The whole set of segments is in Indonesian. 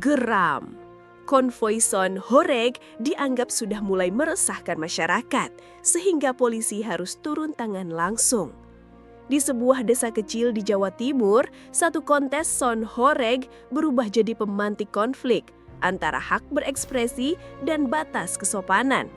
Geram. Konvoi Son Horeg dianggap sudah mulai meresahkan masyarakat, sehingga polisi harus turun tangan langsung. Di sebuah desa kecil di Jawa Timur, satu kontes Son Horeg berubah jadi pemantik konflik antara hak berekspresi dan batas kesopanan.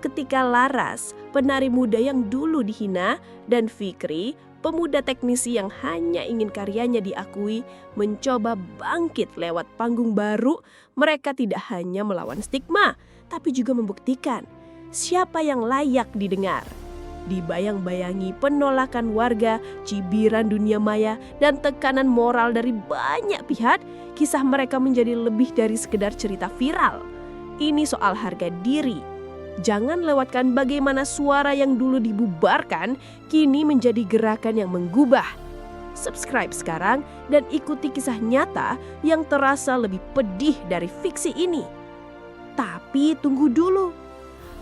Ketika Laras, penari muda yang dulu dihina, dan Fikri, pemuda teknisi yang hanya ingin karyanya diakui, mencoba bangkit lewat panggung baru, mereka tidak hanya melawan stigma, tapi juga membuktikan siapa yang layak didengar. Dibayang-bayangi penolakan warga, cibiran dunia maya, dan tekanan moral dari banyak pihak, kisah mereka menjadi lebih dari sekedar cerita viral. Ini soal harga diri. Jangan lewatkan bagaimana suara yang dulu dibubarkan kini menjadi gerakan yang menggubah. Subscribe sekarang dan ikuti kisah nyata yang terasa lebih pedih dari fiksi ini. Tapi tunggu dulu.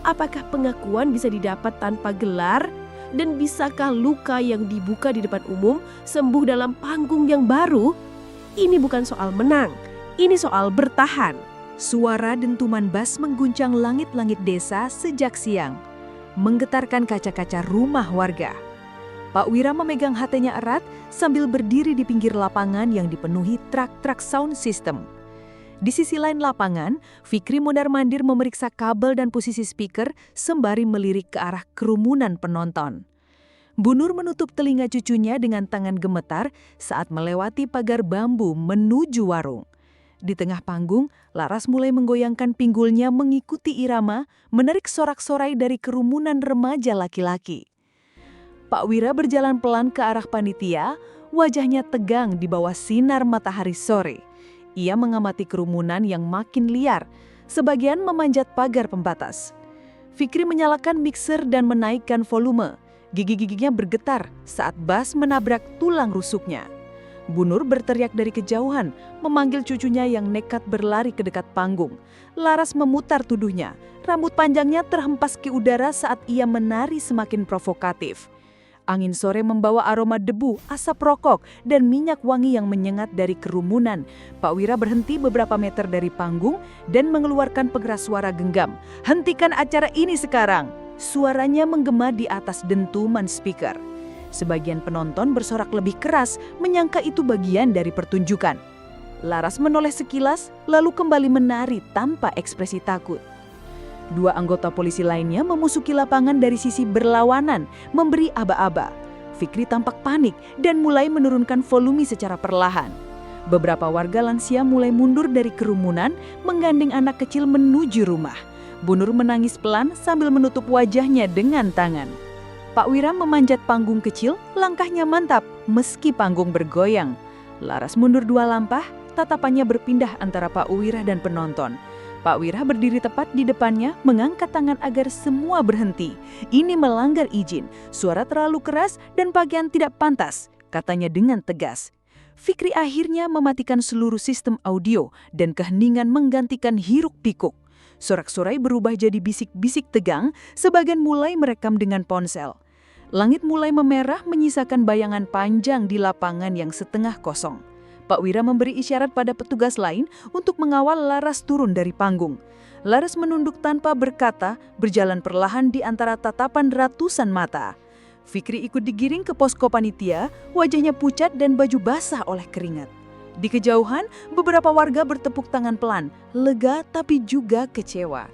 Apakah pengakuan bisa didapat tanpa gelar? Dan bisakah luka yang dibuka di depan umum sembuh dalam panggung yang baru? Ini bukan soal menang, ini soal bertahan. Suara dentuman bas mengguncang langit-langit desa sejak siang, menggetarkan kaca-kaca rumah warga. Pak Wira memegang hatinya erat sambil berdiri di pinggir lapangan yang dipenuhi truk-truk sound system. Di sisi lain lapangan, Fikri mondar-mandir memeriksa kabel dan posisi speaker sembari melirik ke arah kerumunan penonton. Bu Nur menutup telinga cucunya dengan tangan gemetar saat melewati pagar bambu menuju warung. Di tengah panggung, Laras mulai menggoyangkan pinggulnya mengikuti irama, menarik sorak-sorai dari kerumunan remaja laki-laki. Pak Wira berjalan pelan ke arah panitia, wajahnya tegang di bawah sinar matahari sore. Ia mengamati kerumunan yang makin liar, sebagian memanjat pagar pembatas. Fikri menyalakan mixer dan menaikkan volume. Gigi-giginya bergetar saat bas menabrak tulang rusuknya. Bu Nur berteriak dari kejauhan, memanggil cucunya yang nekat berlari ke dekat panggung. Laras memutar tuduhnya, rambut panjangnya terhempas ke udara saat ia menari semakin provokatif. Angin sore membawa aroma debu, asap rokok, dan minyak wangi yang menyengat dari kerumunan. Pak Wira berhenti beberapa meter dari panggung dan mengeluarkan pengeras suara genggam. "Hentikan acara ini sekarang!" Suaranya menggema di atas dentuman speaker. Sebagian penonton bersorak lebih keras, menyangka itu bagian dari pertunjukan. Laras menoleh sekilas, lalu kembali menari tanpa ekspresi takut. Dua anggota polisi lainnya memasuki lapangan dari sisi berlawanan, memberi aba-aba. Fikri tampak panik dan mulai menurunkan volume secara perlahan. Beberapa warga lansia mulai mundur dari kerumunan, menggandeng anak kecil menuju rumah. Bu Nur menangis pelan sambil menutup wajahnya dengan tangan. Pak Wira memanjat panggung kecil, langkahnya mantap meski panggung bergoyang. Laras mundur dua langkah, tatapannya berpindah antara Pak Wira dan penonton. Pak Wira berdiri tepat di depannya, mengangkat tangan agar semua berhenti. "Ini melanggar izin, suara terlalu keras dan pakaian tidak pantas," katanya dengan tegas. Fikri akhirnya mematikan seluruh sistem audio dan keheningan menggantikan hiruk-pikuk. Sorak-sorai berubah jadi bisik-bisik tegang, sebagian mulai merekam dengan ponsel. Langit mulai memerah menyisakan bayangan panjang di lapangan yang setengah kosong. Pak Wira memberi isyarat pada petugas lain untuk mengawal Laras turun dari panggung. Laras menunduk tanpa berkata, berjalan perlahan di antara tatapan ratusan mata. Fikri ikut digiring ke posko panitia, wajahnya pucat dan baju basah oleh keringat. Di kejauhan, beberapa warga bertepuk tangan pelan, lega tapi juga kecewa.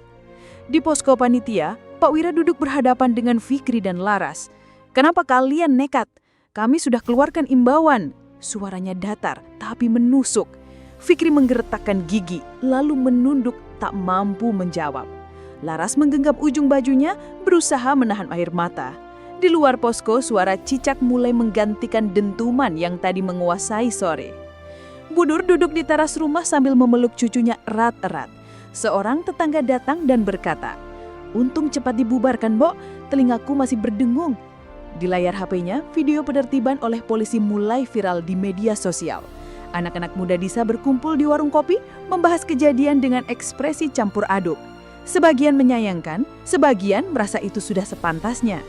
Di posko panitia, Pak Wira duduk berhadapan dengan Fikri dan Laras. "Kenapa kalian nekat? Kami sudah keluarkan imbauan." Suaranya datar tapi menusuk. Fikri menggeretakkan gigi, lalu menunduk tak mampu menjawab. Laras menggenggam ujung bajunya, berusaha menahan air mata. Di luar posko, suara cicak mulai menggantikan dentuman yang tadi menguasai sore. Bu Nur duduk di teras rumah sambil memeluk cucunya erat-erat. Seorang tetangga datang dan berkata, "Untung cepat dibubarkan, Mbok, telingaku masih berdengung." Di layar HP-nya, video penertiban oleh polisi mulai viral di media sosial. Anak-anak muda desa berkumpul di warung kopi, membahas kejadian dengan ekspresi campur aduk. Sebagian menyayangkan, sebagian merasa itu sudah sepantasnya.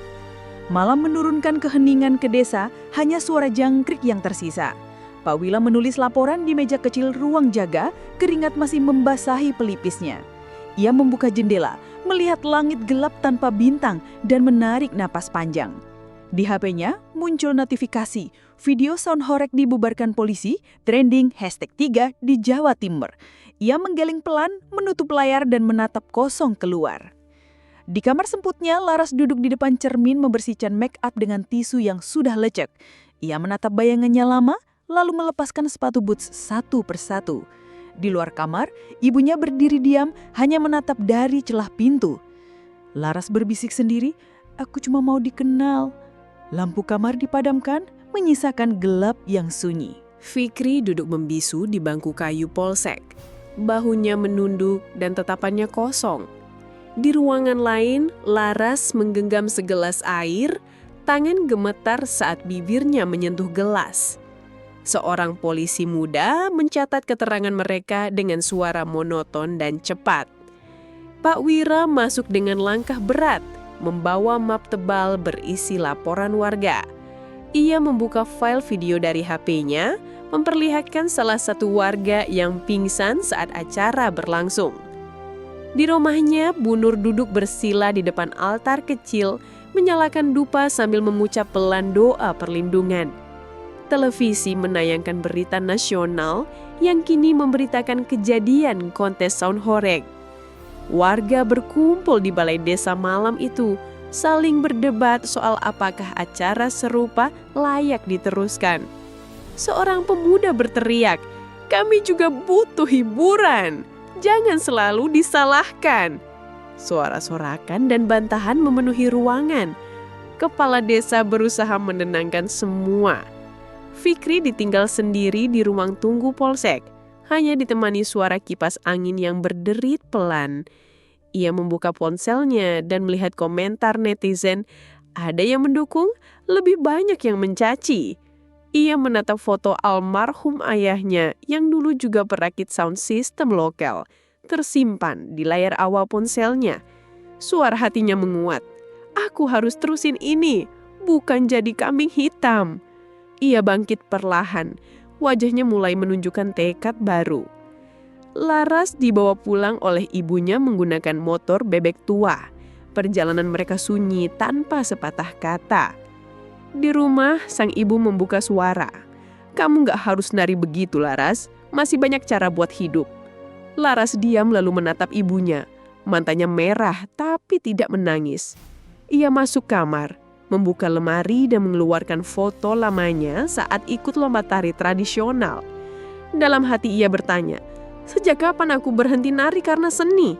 Malam menurunkan keheningan ke desa, hanya suara jangkrik yang tersisa. Pak Wila menulis laporan di meja kecil ruang jaga, keringat masih membasahi pelipisnya. Ia membuka jendela, melihat langit gelap tanpa bintang dan menarik napas panjang. Di HP-nya muncul notifikasi, video sound horeg dibubarkan polisi, trending #3 di Jawa Timur. Ia menggeleng pelan, menutup layar dan menatap kosong keluar. Di kamar semputnya, Laras duduk di depan cermin membersihkan make up dengan tisu yang sudah lecek. Ia menatap bayangannya lama, lalu melepaskan sepatu boots satu persatu. Di luar kamar, ibunya berdiri diam, hanya menatap dari celah pintu. Laras berbisik sendiri, "Aku cuma mau dikenal." Lampu kamar dipadamkan, menyisakan gelap yang sunyi. Fikri duduk membisu di bangku kayu polsek. Bahunya menunduk dan tatapannya kosong. Di ruangan lain, Laras menggenggam segelas air, tangan gemetar saat bibirnya menyentuh gelas. Seorang polisi muda mencatat keterangan mereka dengan suara monoton dan cepat. Pak Wira masuk dengan langkah berat, membawa map tebal berisi laporan warga. Ia membuka file video dari HP-nya, memperlihatkan salah satu warga yang pingsan saat acara berlangsung. Di rumahnya, Bu Nur duduk bersila di depan altar kecil, menyalakan dupa sambil mengucap pelan doa perlindungan. Televisi menayangkan berita nasional yang kini memberitakan kejadian kontes sound horeg. Warga berkumpul di balai desa malam itu, saling berdebat soal apakah acara serupa layak diteruskan. Seorang pemuda berteriak, "Kami juga butuh hiburan, jangan selalu disalahkan." Suara sorakan dan bantahan memenuhi ruangan. Kepala desa berusaha menenangkan semua. Fikri ditinggal sendiri di ruang tunggu polsek, hanya ditemani suara kipas angin yang berderit pelan. Ia membuka ponselnya dan melihat komentar netizen. Ada yang mendukung, lebih banyak yang mencaci. Ia menatap foto almarhum ayahnya yang dulu juga perakit sound system lokal, tersimpan di layar awal ponselnya. Suara hatinya menguat. "Aku harus terusin ini, bukan jadi kambing hitam." Ia bangkit perlahan, wajahnya mulai menunjukkan tekad baru. Laras dibawa pulang oleh ibunya menggunakan motor bebek tua. Perjalanan mereka sunyi tanpa sepatah kata. Di rumah, sang ibu membuka suara. "Kamu gak harus nari begitu, Laras. Masih banyak cara buat hidup." Laras diam lalu menatap ibunya. Matanya merah tapi tidak menangis. Ia masuk kamar, membuka lemari dan mengeluarkan foto lamanya saat ikut lomba tari tradisional. Dalam hati ia bertanya, "Sejak kapan aku berhenti nari karena seni?"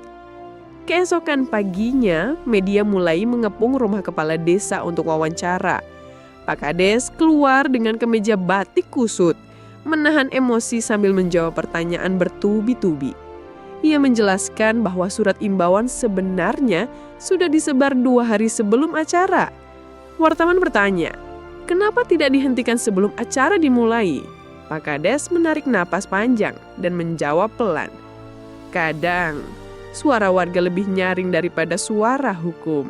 Keesokan paginya, media mulai mengepung rumah kepala desa untuk wawancara. Pak Kades keluar dengan kemeja batik kusut, menahan emosi sambil menjawab pertanyaan bertubi-tubi. Ia menjelaskan bahwa surat imbauan sebenarnya sudah disebar 2 hari sebelum acara. Wartawan bertanya, "Kenapa tidak dihentikan sebelum acara dimulai?" Pak Kades menarik napas panjang dan menjawab pelan, "Kadang, suara warga lebih nyaring daripada suara hukum."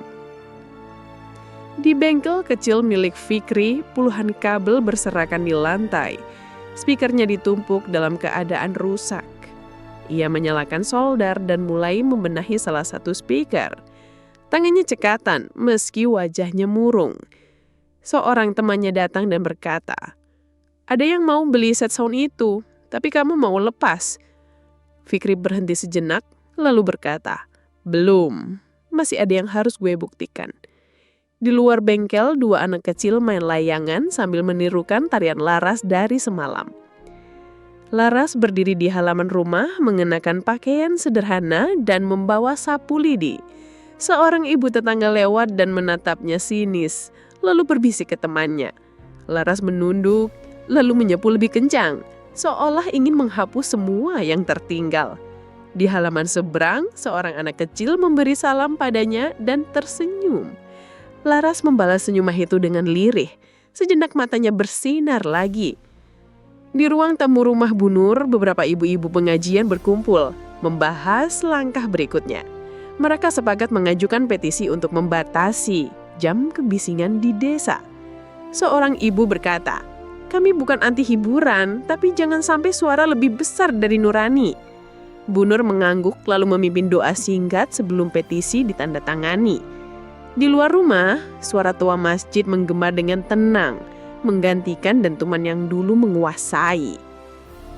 Di bengkel kecil milik Fikri, puluhan kabel berserakan di lantai. Speakernya ditumpuk dalam keadaan rusak. Ia menyalakan solder dan mulai membenahi salah satu speaker. Tangannya cekatan meski wajahnya murung. Seorang temannya datang dan berkata, "Ada yang mau beli set sound itu, tapi kamu mau lepas?" Fikri berhenti sejenak, lalu berkata, "Belum, masih ada yang harus gue buktikan." Di luar bengkel, 2 anak kecil main layangan sambil menirukan tarian Laras dari semalam. Laras berdiri di halaman rumah mengenakan pakaian sederhana dan membawa sapu lidi. Seorang ibu tetangga lewat dan menatapnya sinis, lalu berbisik ke temannya. Laras menunduk, lalu menyapu lebih kencang, seolah ingin menghapus semua yang tertinggal. Di halaman seberang, seorang anak kecil memberi salam padanya dan tersenyum. Laras membalas senyuman itu dengan lirih. Sejenak matanya bersinar lagi. Di ruang tamu rumah Bu Nur, beberapa ibu-ibu pengajian berkumpul, membahas langkah berikutnya. Mereka sepakat mengajukan petisi untuk membatasi jam kebisingan di desa. Seorang ibu berkata, Kami bukan anti hiburan, tapi jangan sampai suara lebih besar dari nurani. Bu Nur mengangguk lalu memimpin doa singkat sebelum petisi ditandatangani. Di luar rumah, suara tua masjid menggema dengan tenang, menggantikan dentuman yang dulu menguasai.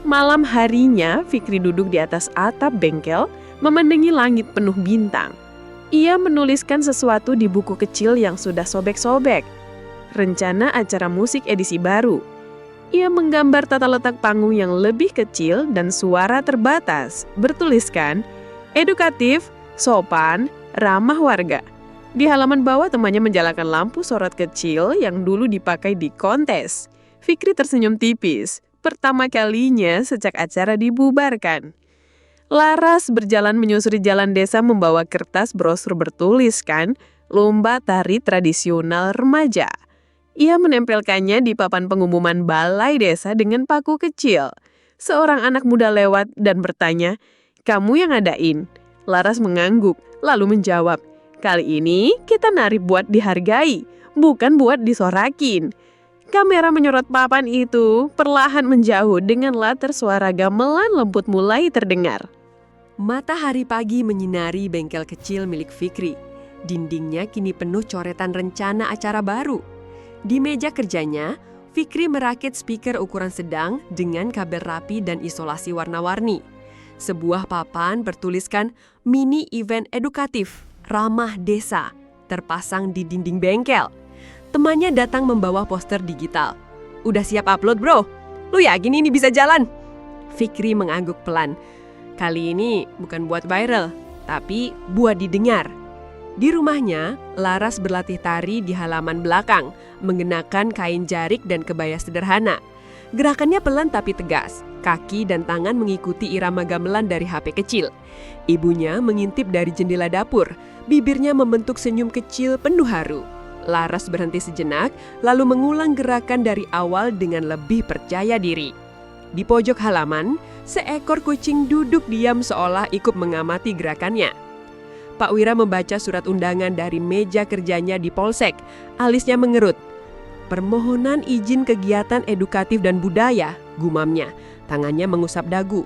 Malam harinya, Fikri duduk di atas atap bengkel, memandangi langit penuh bintang. Ia menuliskan sesuatu di buku kecil yang sudah sobek-sobek. Rencana acara musik edisi baru. Ia menggambar tata letak panggung yang lebih kecil dan suara terbatas. Bertuliskan, edukatif, sopan, ramah warga. Di halaman bawah temannya menjalankan lampu sorot kecil yang dulu dipakai di kontes. Fikri tersenyum tipis. Pertama kalinya sejak acara dibubarkan. Laras berjalan menyusuri jalan desa membawa kertas brosur bertuliskan lomba tari tradisional remaja. Ia menempelkannya di papan pengumuman balai desa dengan paku kecil. Seorang anak muda lewat dan bertanya, "Kamu yang ngadain?" Laras mengangguk, lalu menjawab, "Kali ini kita nari buat dihargai, bukan buat disorakin." Kamera menyorot papan itu, perlahan menjauh dengan latar suara gamelan lembut mulai terdengar. Matahari pagi menyinari bengkel kecil milik Fikri. Dindingnya kini penuh coretan rencana acara baru. Di meja kerjanya, Fikri merakit speaker ukuran sedang dengan kabel rapi dan isolasi warna-warni. Sebuah papan bertuliskan mini event edukatif, ramah desa, terpasang di dinding bengkel. Temannya datang membawa poster digital. "Udah siap upload bro? Lu yakin ini bisa jalan?" Fikri mengangguk pelan. Kali ini bukan buat viral, tapi buat didengar. Di rumahnya, Laras berlatih tari di halaman belakang, mengenakan kain jarik dan kebaya sederhana. Gerakannya pelan tapi tegas, kaki dan tangan mengikuti irama gamelan dari HP kecil. Ibunya mengintip dari jendela dapur, bibirnya membentuk senyum kecil penuh haru. Laras berhenti sejenak, lalu mengulang gerakan dari awal dengan lebih percaya diri. Di pojok halaman, seekor kucing duduk diam seolah ikut mengamati gerakannya. Pak Wira membaca surat undangan dari meja kerjanya di Polsek. Alisnya mengerut. "Permohonan izin kegiatan edukatif dan budaya," gumamnya. Tangannya mengusap dagu.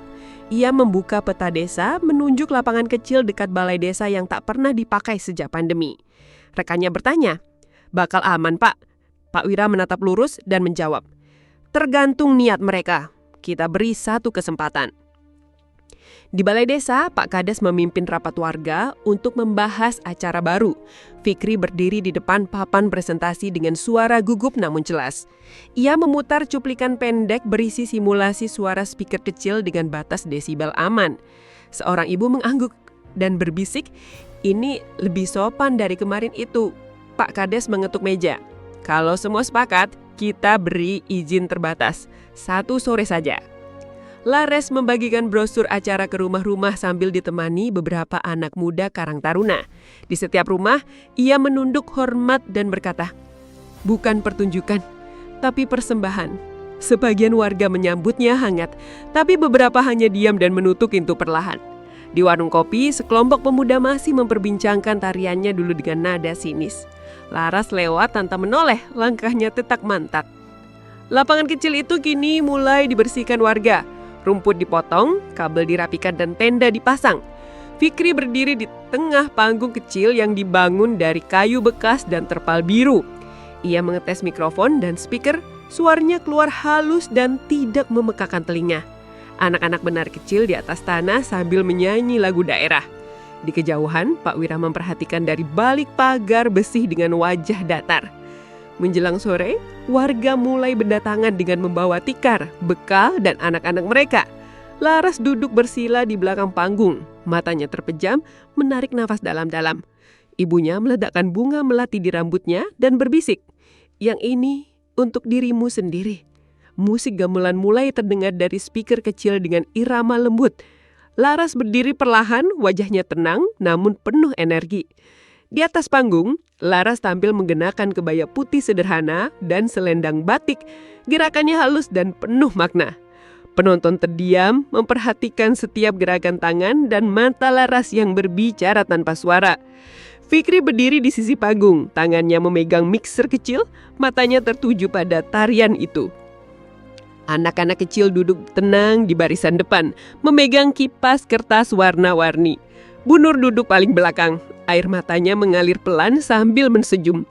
Ia membuka peta desa, menunjuk lapangan kecil dekat balai desa yang tak pernah dipakai sejak pandemi. Rekannya bertanya, "Bakal aman, Pak?" Pak Wira menatap lurus dan menjawab, "Tergantung niat mereka. Kita beri satu kesempatan." Di balai desa, Pak Kades memimpin rapat warga untuk membahas acara baru. Fikri berdiri di depan papan presentasi dengan suara gugup namun jelas. Ia memutar cuplikan pendek berisi simulasi suara speaker kecil dengan batas desibel aman. Seorang ibu mengangguk dan berbisik, "Ini lebih sopan dari kemarin itu." Pak Kades mengetuk meja. "Kalau semua sepakat, kita beri izin terbatas. 1 sore saja." Laras membagikan brosur acara ke rumah-rumah sambil ditemani beberapa anak muda Karang Taruna. Di setiap rumah, ia menunduk hormat dan berkata, "Bukan pertunjukan, tapi persembahan." Sebagian warga menyambutnya hangat, tapi beberapa hanya diam dan menutup pintu perlahan. Di warung kopi, sekelompok pemuda masih memperbincangkan tariannya dulu dengan nada sinis. Laras lewat tanpa menoleh, langkahnya tetak mantap. Lapangan kecil itu kini mulai dibersihkan warga. Rumput dipotong, kabel dirapikan dan tenda dipasang. Fikri berdiri di tengah panggung kecil yang dibangun dari kayu bekas dan terpal biru. Ia mengetes mikrofon dan speaker, suaranya keluar halus dan tidak memekakan telinga. Anak-anak menari kecil di atas tanah sambil menyanyi lagu daerah. Di kejauhan, Pak Wira memperhatikan dari balik pagar besi dengan wajah datar. Menjelang sore, warga mulai berdatangan dengan membawa tikar, bekal, dan anak-anak mereka. Laras duduk bersila di belakang panggung, matanya terpejam, menarik nafas dalam-dalam. Ibunya meledakkan bunga melati di rambutnya dan berbisik, "Yang ini untuk dirimu sendiri." Musik gamelan mulai terdengar dari speaker kecil dengan irama lembut. Laras berdiri perlahan, wajahnya tenang namun penuh energi. Di atas panggung, Laras tampil mengenakan kebaya putih sederhana dan selendang batik. Gerakannya halus dan penuh makna. Penonton terdiam memperhatikan setiap gerakan tangan dan mata Laras yang berbicara tanpa suara. Fikri berdiri di sisi panggung, tangannya memegang mixer kecil, matanya tertuju pada tarian itu. Anak-anak kecil duduk tenang di barisan depan, memegang kipas kertas warna-warni. Bu Nur duduk paling belakang, air matanya mengalir pelan sambil mensejum.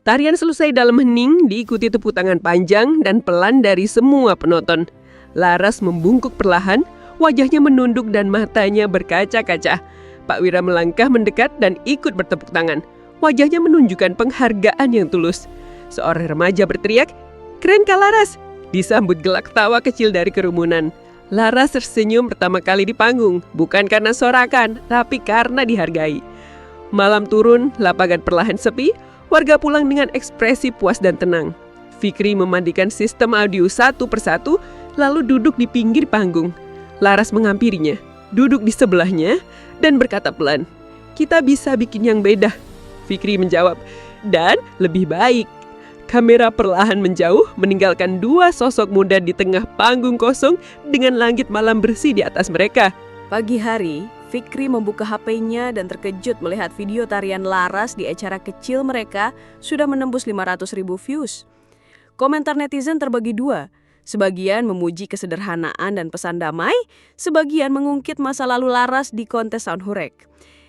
Tarian selesai dalam hening, diikuti tepuk tangan panjang dan pelan dari semua penonton. Laras membungkuk perlahan, wajahnya menunduk dan matanya berkaca-kaca. Pak Wira melangkah mendekat dan ikut bertepuk tangan. Wajahnya menunjukkan penghargaan yang tulus. Seorang remaja berteriak, "Keren Kak Laras!" Disambut gelak tawa kecil dari kerumunan. Laras tersenyum pertama kali di panggung, bukan karena sorakan, tapi karena dihargai. Malam turun, lapangan perlahan sepi, warga pulang dengan ekspresi puas dan tenang. Fikri memandikan sistem audio satu persatu, lalu duduk di pinggir panggung. Laras menghampirinya, duduk di sebelahnya, dan berkata pelan, "Kita bisa bikin yang beda." Fikri menjawab, "Dan lebih baik." Kamera perlahan menjauh, meninggalkan dua sosok muda di tengah panggung kosong dengan langit malam bersih di atas mereka. Pagi hari, Fikri membuka HP-nya dan terkejut melihat video tarian Laras di acara kecil mereka sudah menembus 500.000 views. Komentar netizen terbagi dua. Sebagian memuji kesederhanaan dan pesan damai, sebagian mengungkit masa lalu Laras di kontes sound horeg.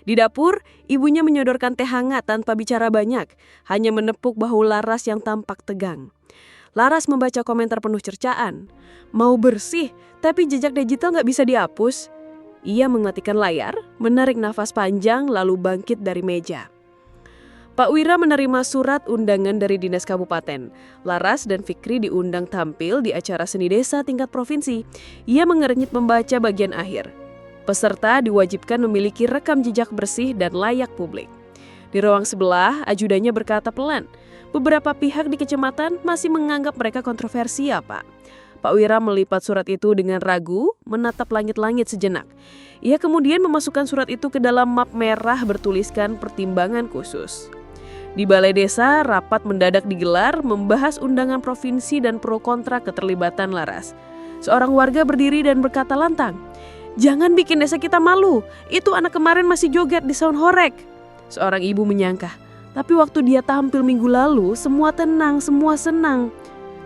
Di dapur, ibunya menyodorkan teh hangat tanpa bicara banyak, hanya menepuk bahu Laras yang tampak tegang. Laras membaca komentar penuh cercaan. Mau bersih, tapi jejak digital nggak bisa dihapus. Ia mengetikkan layar, menarik nafas panjang lalu bangkit dari meja. Pak Wira menerima surat undangan dari Dinas Kabupaten. Laras dan Fikri diundang tampil di acara seni desa tingkat provinsi. Ia mengernyit membaca bagian akhir. Peserta diwajibkan memiliki rekam jejak bersih dan layak publik. Di ruang sebelah, ajudannya berkata pelan, "Beberapa pihak di kecamatan masih menganggap mereka kontroversial, Pak." Pak Wira melipat surat itu dengan ragu, menatap langit-langit sejenak. Ia kemudian memasukkan surat itu ke dalam map merah bertuliskan pertimbangan khusus. Di Balai Desa, rapat mendadak digelar membahas undangan provinsi dan pro kontra keterlibatan Laras. Seorang warga berdiri dan berkata lantang, "Jangan bikin desa kita malu, itu anak kemarin masih joget di sound horeg." Seorang ibu menyangka, tapi waktu dia tampil minggu lalu, semua tenang, semua senang.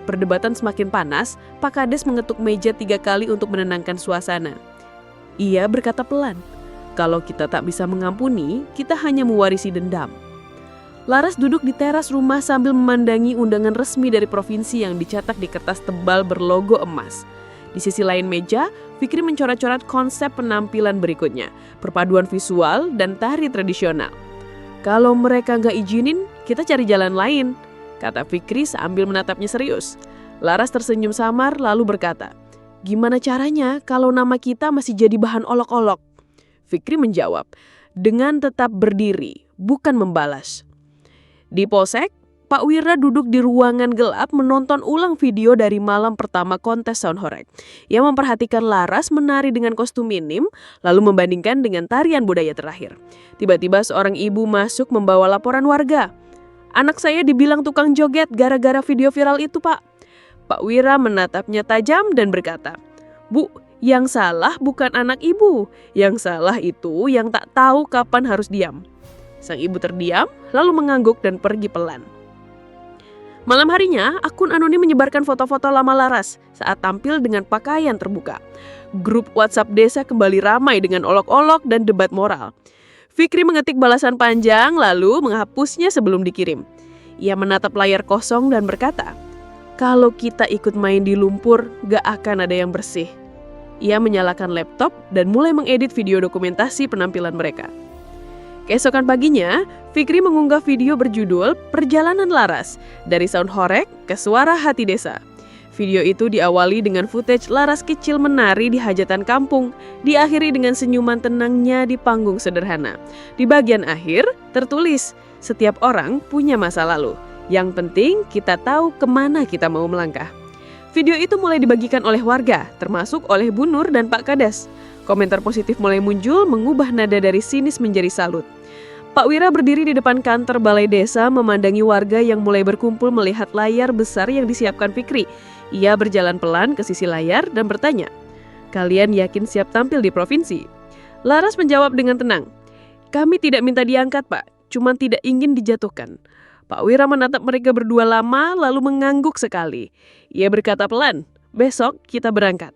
Perdebatan semakin panas, Pak Kades mengetuk meja 3 kali untuk menenangkan suasana. Ia berkata pelan, "Kalau kita tak bisa mengampuni, kita hanya mewarisi dendam." Laras duduk di teras rumah sambil memandangi undangan resmi dari provinsi yang dicetak di kertas tebal berlogo emas. Di sisi lain meja, Fikri mencoret-coret konsep penampilan berikutnya, perpaduan visual dan tari tradisional. "Kalau mereka nggak izinin, kita cari jalan lain," kata Fikri sambil menatapnya serius. Laras tersenyum samar lalu berkata, "Gimana caranya kalau nama kita masih jadi bahan olok-olok?" Fikri menjawab, "Dengan tetap berdiri, bukan membalas." Di Polsek, Pak Wira duduk di ruangan gelap menonton ulang video dari malam pertama kontes sound horeg. Ia memperhatikan Laras menari dengan kostum minim, lalu membandingkan dengan tarian budaya terakhir. Tiba-tiba seorang ibu masuk membawa laporan warga. "Anak saya dibilang tukang joget gara-gara video viral itu, Pak." Pak Wira menatapnya tajam dan berkata, "Bu, yang salah bukan anak ibu. Yang salah itu yang tak tahu kapan harus diam." Sang ibu terdiam, lalu mengangguk dan pergi pelan. Malam harinya, akun anonim menyebarkan foto-foto lama Laras saat tampil dengan pakaian terbuka. Grup WhatsApp desa kembali ramai dengan olok-olok dan debat moral. Fikri mengetik balasan panjang lalu menghapusnya sebelum dikirim. Ia menatap layar kosong dan berkata, "Kalau kita ikut main di lumpur, gak akan ada yang bersih." Ia menyalakan laptop dan mulai mengedit video dokumentasi penampilan mereka. Keesokan paginya, Fikri mengunggah video berjudul Perjalanan Laras, dari sound horeg ke suara hati desa. Video itu diawali dengan footage Laras kecil menari di hajatan kampung, diakhiri dengan senyuman tenangnya di panggung sederhana. Di bagian akhir, tertulis, "Setiap orang punya masa lalu. Yang penting kita tahu kemana kita mau melangkah." Video itu mulai dibagikan oleh warga, termasuk oleh Bu Nur dan Pak Kades. Komentar positif mulai muncul, mengubah nada dari sinis menjadi salut. Pak Wira berdiri di depan kantor Balai Desa memandangi warga yang mulai berkumpul melihat layar besar yang disiapkan Fikri. Ia berjalan pelan ke sisi layar dan bertanya, "Kalian yakin siap tampil di provinsi?" Laras menjawab dengan tenang, "Kami tidak minta diangkat, Pak, cuma tidak ingin dijatuhkan." Pak Wira menatap mereka berdua lama lalu mengangguk sekali. Ia berkata pelan, Besok kita berangkat.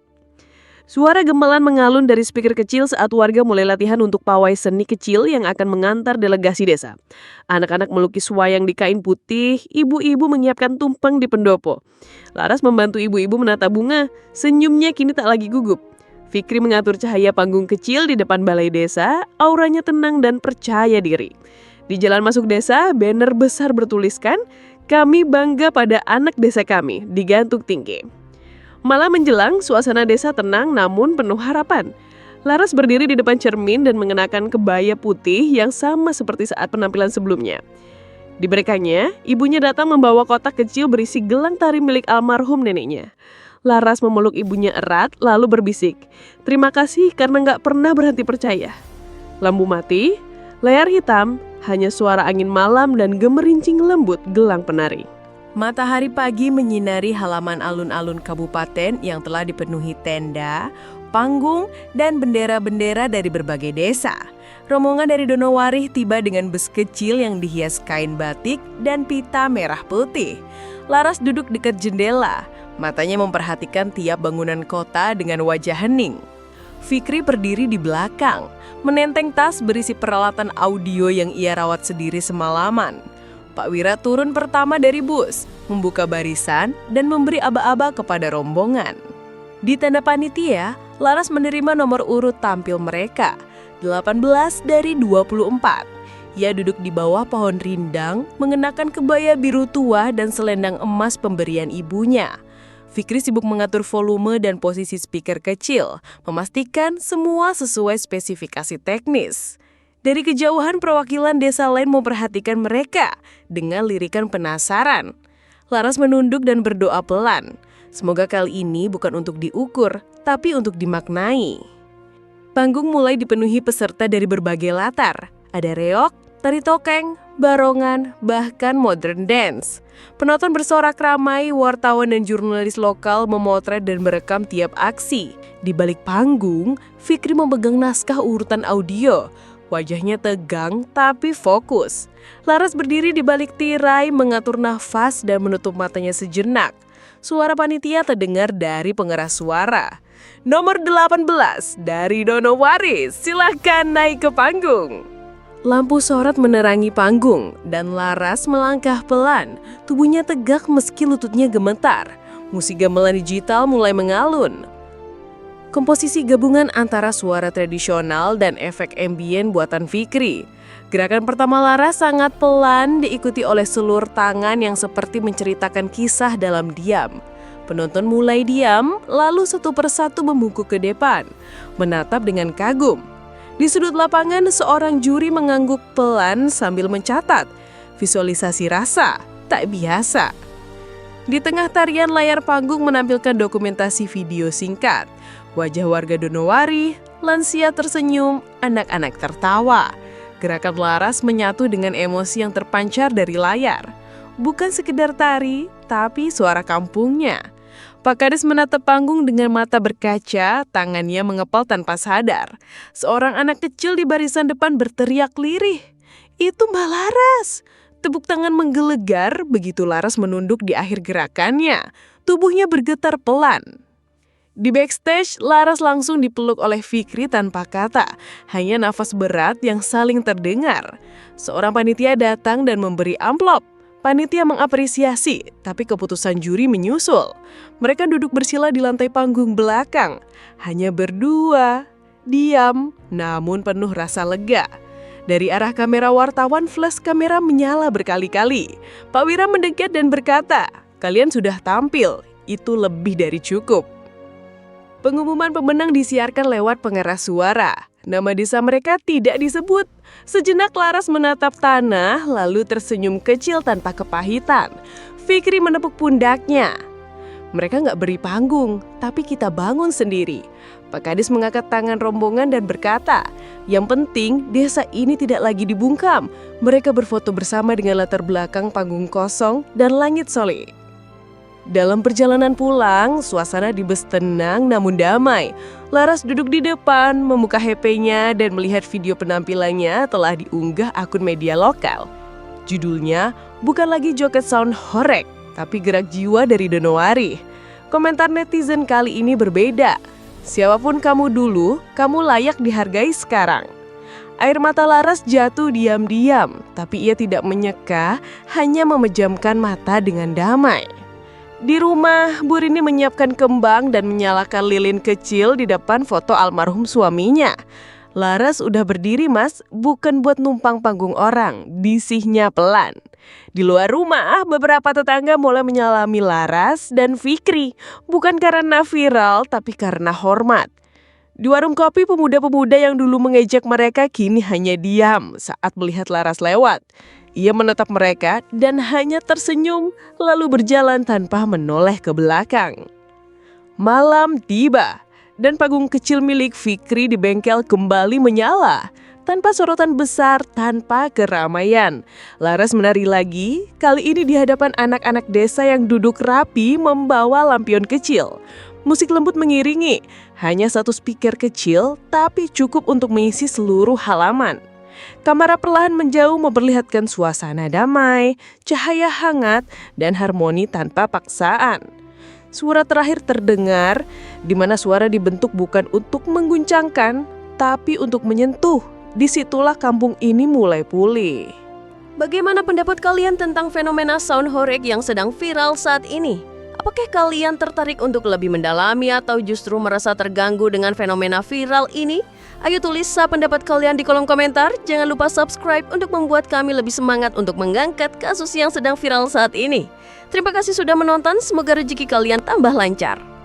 Suara gemelan mengalun dari speaker kecil saat warga mulai latihan untuk pawai seni kecil yang akan mengantar delegasi desa. Anak-anak melukis wayang di kain putih, ibu-ibu menyiapkan tumpeng di pendopo. Laras membantu ibu-ibu menata bunga, senyumnya kini tak lagi gugup. Fikri mengatur cahaya panggung kecil di depan balai desa, auranya tenang dan percaya diri. Di jalan masuk desa, banner besar bertuliskan, "Kami bangga pada anak desa kami," digantung tinggi. Malam menjelang, suasana desa tenang namun penuh harapan. Laras berdiri di depan cermin dan mengenakan kebaya putih yang sama seperti saat penampilan sebelumnya. Di berekannya, ibunya datang membawa kotak kecil berisi gelang tari milik almarhum neneknya. Laras memeluk ibunya erat lalu berbisik, "Terima kasih karena gak pernah berhenti percaya." Lampu mati, layar hitam, hanya suara angin malam dan gemerincing lembut gelang penari. Matahari pagi menyinari halaman alun-alun kabupaten yang telah dipenuhi tenda, panggung, dan bendera-bendera dari berbagai desa. Rombongan dari Donowarih tiba dengan bus kecil yang dihias kain batik dan pita merah putih. Laras duduk dekat jendela, matanya memperhatikan tiap bangunan kota dengan wajah hening. Fikri berdiri di belakang, menenteng tas berisi peralatan audio yang ia rawat sendiri semalaman. Pak Wira turun pertama dari bus, membuka barisan, dan memberi aba-aba kepada rombongan. Di tenda panitia, Laras menerima nomor urut tampil mereka, 18 dari 24. Ia duduk di bawah pohon rindang, mengenakan kebaya biru tua dan selendang emas pemberian ibunya. Fikri sibuk mengatur volume dan posisi speaker kecil, memastikan semua sesuai spesifikasi teknis. Dari kejauhan perwakilan desa lain memperhatikan mereka dengan lirikan penasaran. Laras menunduk dan berdoa pelan. Semoga kali ini bukan untuk diukur, tapi untuk dimaknai. Panggung mulai dipenuhi peserta dari berbagai latar. Ada reog, tari tokeng, barongan, bahkan modern dance. Penonton bersorak ramai, wartawan dan jurnalis lokal memotret dan merekam tiap aksi. Di balik panggung, Fikri memegang naskah urutan audio. Wajahnya tegang tapi fokus. Laras berdiri di balik tirai, mengatur nafas dan menutup matanya sejenak. Suara panitia terdengar dari pengeras suara. Nomor 18 dari Donowarih, silahkan naik ke panggung. Lampu sorot menerangi panggung dan Laras melangkah pelan. Tubuhnya tegak meski lututnya gemetar. Musik gamelan digital mulai mengalun. Komposisi gabungan antara suara tradisional dan efek ambien buatan Fikri. Gerakan pertama Laras sangat pelan diikuti oleh selur tangan yang seperti menceritakan kisah dalam diam. Penonton mulai diam, lalu satu persatu membungkuk ke depan, menatap dengan kagum. Di sudut lapangan, seorang juri mengangguk pelan sambil mencatat. Visualisasi rasa, tak biasa. Di tengah tarian, layar panggung menampilkan dokumentasi video singkat. Wajah warga Donowarih, lansia tersenyum, anak-anak tertawa. Gerakan Laras menyatu dengan emosi yang terpancar dari layar. Bukan sekedar tari, tapi suara kampungnya. Pak Kades menatap panggung dengan mata berkaca, tangannya mengepal tanpa sadar. Seorang anak kecil di barisan depan berteriak lirih, "Itu Mbak Laras!" Tepuk tangan menggelegar begitu Laras menunduk di akhir gerakannya. Tubuhnya bergetar pelan. Di backstage, Laras langsung dipeluk oleh Fikri tanpa kata, hanya nafas berat yang saling terdengar. Seorang panitia datang dan memberi amplop. Panitia mengapresiasi, tapi keputusan juri menyusul. Mereka duduk bersila di lantai panggung belakang, hanya berdua, diam, namun penuh rasa lega. Dari arah kamera wartawan, flash kamera menyala berkali-kali. Pak Wira mendekat dan berkata, "Kalian sudah tampil, itu lebih dari cukup." Pengumuman pemenang disiarkan lewat pengeras suara. Nama desa mereka tidak disebut. Sejenak Laras menatap tanah, lalu tersenyum kecil tanpa kepahitan. Fikri menepuk pundaknya. "Mereka nggak beri panggung, tapi kita bangun sendiri." Pak Kades mengangkat tangan rombongan dan berkata, "Yang penting desa ini tidak lagi dibungkam." Mereka berfoto bersama dengan latar belakang panggung kosong dan langit sole. Dalam perjalanan pulang, suasana di bus tenang namun damai. Laras duduk di depan, membuka HP-nya dan melihat video penampilannya telah diunggah akun media lokal. Judulnya bukan lagi joget sound horeg, tapi gerak jiwa dari Donowarih. Komentar netizen kali ini berbeda. Siapapun kamu dulu, kamu layak dihargai sekarang. Air mata Laras jatuh diam-diam, tapi ia tidak menyeka, hanya memejamkan mata dengan damai. Di rumah, Bu Rini menyiapkan kembang dan menyalakan lilin kecil di depan foto almarhum suaminya. Laras udah berdiri mas, bukan buat numpang panggung orang, bisihnya pelan. Di luar rumah, beberapa tetangga mulai menyalami Laras dan Fikri, bukan karena viral tapi karena hormat. Di warung kopi, pemuda-pemuda yang dulu mengejek mereka kini hanya diam saat melihat Laras lewat. Ia menatap mereka dan hanya tersenyum, lalu berjalan tanpa menoleh ke belakang. Malam tiba, dan panggung kecil milik Fikri di bengkel kembali menyala. Tanpa sorotan besar, tanpa keramaian. Laras menari lagi, kali ini di hadapan anak-anak desa yang duduk rapi membawa lampion kecil. Musik lembut mengiringi, hanya satu speaker kecil tapi cukup untuk mengisi seluruh halaman. Kamera perlahan menjauh memperlihatkan suasana damai, cahaya hangat, dan harmoni tanpa paksaan. Suara terakhir terdengar, di mana suara dibentuk bukan untuk mengguncangkan, tapi untuk menyentuh. Disitulah kampung ini mulai pulih. Bagaimana pendapat kalian tentang fenomena sound horeg yang sedang viral saat ini? Apakah kalian tertarik untuk lebih mendalami atau justru merasa terganggu dengan fenomena viral ini? Ayo tulis pendapat kalian di kolom komentar. Jangan lupa subscribe untuk membuat kami lebih semangat untuk mengangkat kasus yang sedang viral saat ini. Terima kasih sudah menonton, semoga rezeki kalian tambah lancar.